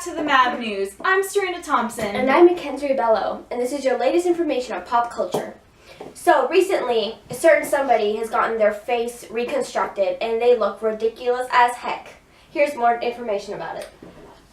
back to the MAB News. I'm Serena Thompson. And I'm Mackenzie Bello, and this is your latest information on pop culture. So, recently, a certain somebody has gotten their face reconstructed, and they look ridiculous as heck. Here's more information about it.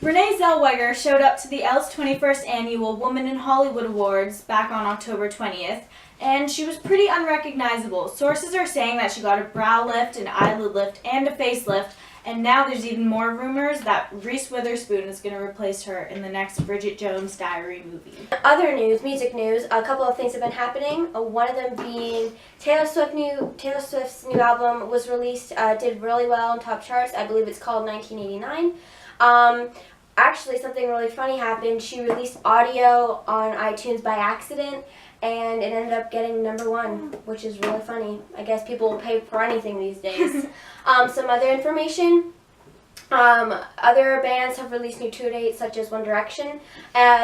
Renee Zellweger showed up to the Elle's 21st Annual Woman in Hollywood Awards back on October 20th, and she was pretty unrecognizable. Sources are saying that she got a brow lift, an eyelid lift, and a facelift, and now there's even more rumors that Reese Witherspoon is going to replace her in the next Bridget Jones' Diary movie. Other news, music news, a couple of things have been happening. One of them being Taylor Swift's new album was released, did really well in top charts. I believe it's called 1989. Actually, something really funny happened. She released audio on iTunes by accident, and it ended up getting #1, which is really funny. I guess people will pay for anything these days. Some other information. Other bands have released new tour dates, such as One Direction.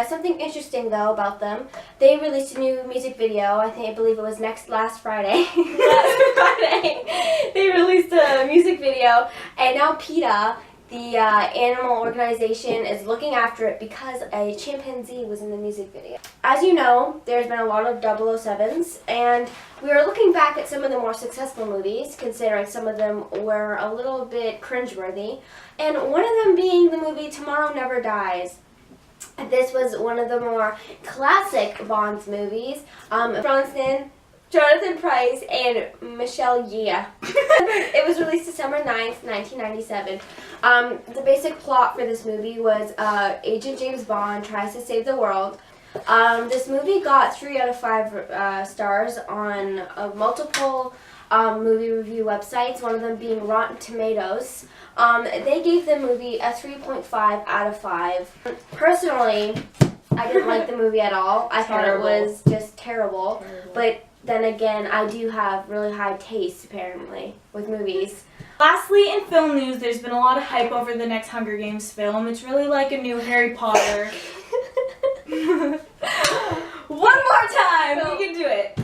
Something interesting, though, about them, they released a new music video. I believe it was last Friday. Last Friday, they released a music video, and now PETA, the animal organization, is looking after it because a chimpanzee was in the music video. As you know, there's been a lot of 007s, and we are looking back at some of the more successful movies, considering some of them were a little bit cringeworthy, and one of them being the movie Tomorrow Never Dies. This was one of the more classic Bond movies. Jonathan Pryce, and Michelle Yeoh. It was released December 9th, 1997. The basic plot for this movie was Agent James Bond tries to save the world. This movie got 3 out of 5 stars on multiple movie review websites, one of them being Rotten Tomatoes. They gave the movie a 3.5 out of 5. Personally, I didn't like the movie at all. I thought it was just terrible. But then again, I do have really high taste, apparently, with movies. Lastly, in film news, there's been a lot of hype over the next Hunger Games film. It's really like a new Harry Potter. One more time! You can do it.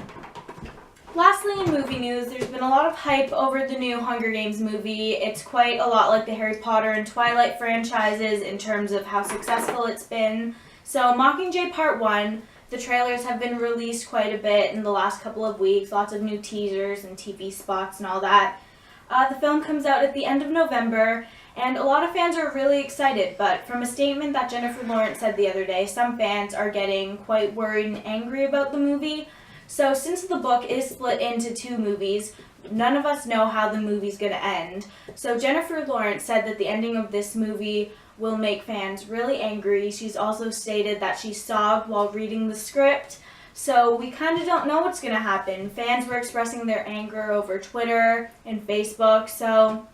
Lastly, in movie news, there's been a lot of hype over the new Hunger Games movie. It's quite a lot like the Harry Potter and Twilight franchises in terms of how successful it's been. So, Mockingjay Part 1, the trailers have been released quite a bit in the last couple of weeks, lots of new teasers and TV spots and all that. The film comes out at the end of November, and a lot of fans are really excited, but from a statement that Jennifer Lawrence said the other day, some fans are getting quite worried and angry about the movie. So since the book is split into 2 movies, none of us know how the movie's going to end. So Jennifer Lawrence said that the ending of this movie will make fans really angry. She's also stated that she sobbed while reading the script. So we kind of don't know what's going to happen. Fans were expressing their anger over Twitter and Facebook, so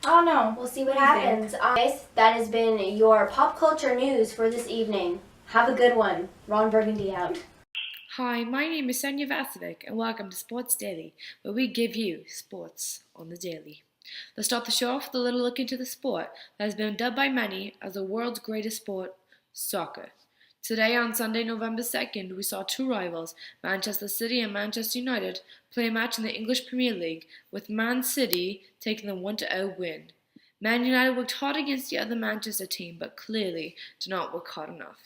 I don't know. We'll see what happens. Guys, that has been your pop culture news for this evening. Have a good one. Ron Burgundy out. Hi, my name is Sonia Vasovic, and welcome to Sports Daily, where we give you sports on the daily. Let's start the show off with a little look into the sport that has been dubbed by many as the world's greatest sport, soccer. Today, on Sunday, November 2nd, we saw 2 rivals, Manchester City and Manchester United, play a match in the English Premier League, with Man City taking the 1-0 win. Man United worked hard against the other Manchester team, but clearly did not work hard enough.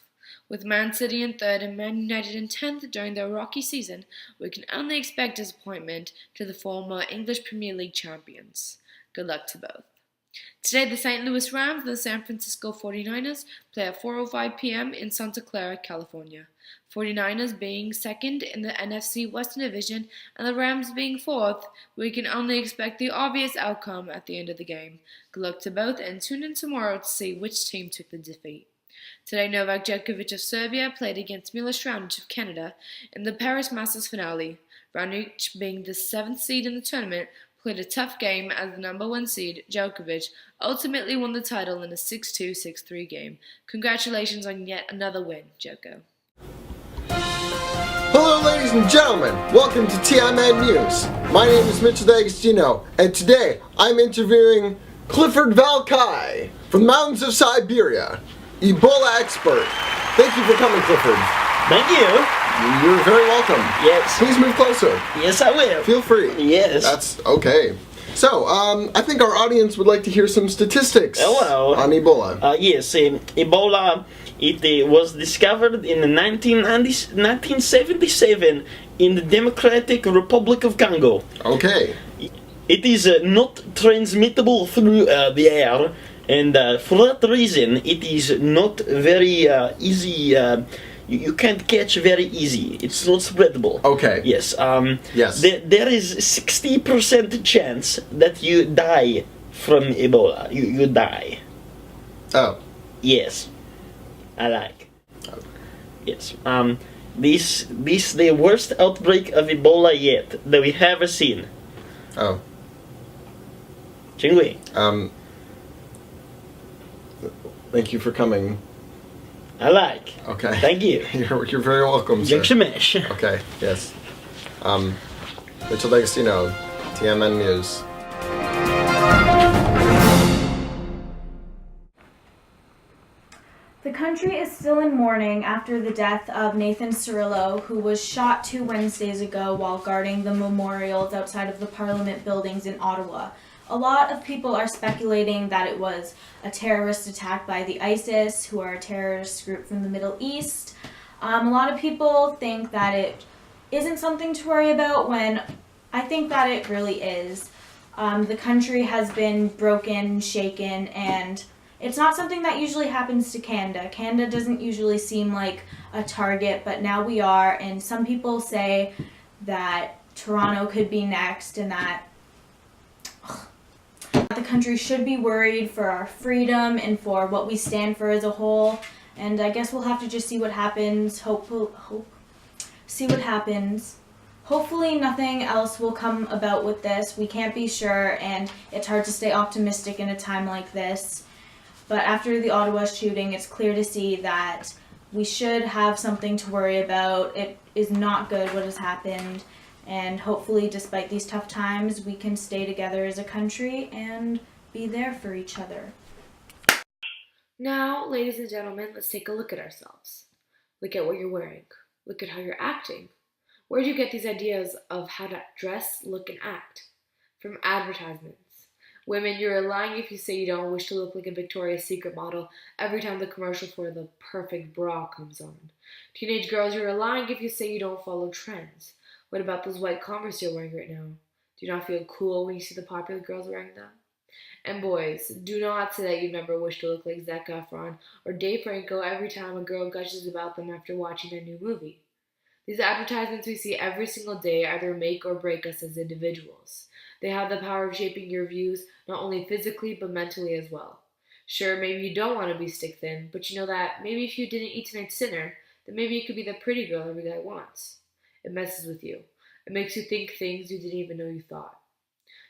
With Man City in 3rd and Man United in 10th during their rocky season, we can only expect disappointment to the former English Premier League champions. Good luck to both. Today, the St. Louis Rams and the San Francisco 49ers play at 4:05 p.m. in Santa Clara, California. 49ers being 2nd in the NFC Western Division and the Rams being 4th, we can only expect the obvious outcome at the end of the game. Good luck to both, and tune in tomorrow to see which team took the defeat. Today, Novak Djokovic of Serbia played against Milos Raonic of Canada in the Paris Masters finale. Raonic, being the 7th seed in the tournament, played a tough game as the number 1 seed, Djokovic, ultimately won the title in a 6-2, 6-3 game. Congratulations on yet another win, Djoko. Hello ladies and gentlemen, welcome to TMN News. My name is Mitchell D'Agostino, and today I'm interviewing Clifford Valkai from the mountains of Siberia, Ebola expert. Thank you for coming, Clifford. Thank you. You're very welcome. Yes. Please move closer. Yes, I will. Feel free. Yes. That's okay. So, I think our audience would like to hear some statistics Hello. on Ebola. Yes, Ebola, it was discovered in 1977 in the Democratic Republic of Congo. Okay. It is not transmittable through the air, and for that reason, it is not very easy. You can't catch very easy. It's not spreadable. Okay. Yes. Yes. There is 60% chance that you die from Ebola. You die. Oh. Yes. I like. Yes. This the worst outbreak of Ebola yet that we have seen. Oh. Chingui. Thank you for coming. I like. Okay. Thank you. You're very welcome, sir. Jakshamesh. Okay, yes. Mitchell D'Agostino, TMN News. The country is still in mourning after the death of Nathan Cirillo, who was shot 2 Wednesdays ago while guarding the memorials outside of the Parliament buildings in Ottawa. A lot of people are speculating that it was a terrorist attack by the ISIS, who are a terrorist group from the Middle East. A lot of people think that it isn't something to worry about, when I think that it really is. The country has been broken, shaken, and it's not something that usually happens to Canada. Canada doesn't usually seem like a target, but now we are, and some people say that Toronto could be next, and that the country should be worried for our freedom and for what we stand for as a whole. And I guess we'll have to just see what happens. See what happens. Hopefully nothing else will come about with this. We can't be sure, and it's hard to stay optimistic in a time like this. But after the Ottawa shooting, it's clear to see that we should have something to worry about. It is not good what has happened. And hopefully, despite these tough times, we can stay together as a country and be there for each other. Now, ladies and gentlemen, let's take a look at ourselves. Look at what you're wearing. Look at how you're acting. Where do you get these ideas of how to dress, look, and act? From advertisements. Women, you're lying if you say you don't wish to look like a Victoria's Secret model every time the commercial for the perfect bra comes on. Teenage girls, you're lying if you say you don't follow trends. What about those white Converse you're wearing right now? Do you not feel cool when you see the popular girls wearing them? And boys, do not say that you never wish to look like Zac Efron or Dave Franco every time a girl gushes about them after watching a new movie. These advertisements we see every single day either make or break us as individuals. They have the power of shaping your views, not only physically, but mentally as well. Sure, maybe you don't want to be stick thin, but you know that maybe if you didn't eat tonight's dinner, then maybe you could be the pretty girl every guy wants. It messes with you. It makes you think things you didn't even know you thought.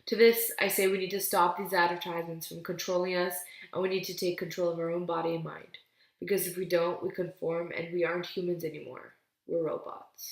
To this, I say we need to stop these advertisements from controlling us, and we need to take control of our own body and mind. Because if we don't, we conform and we aren't humans anymore. We're robots.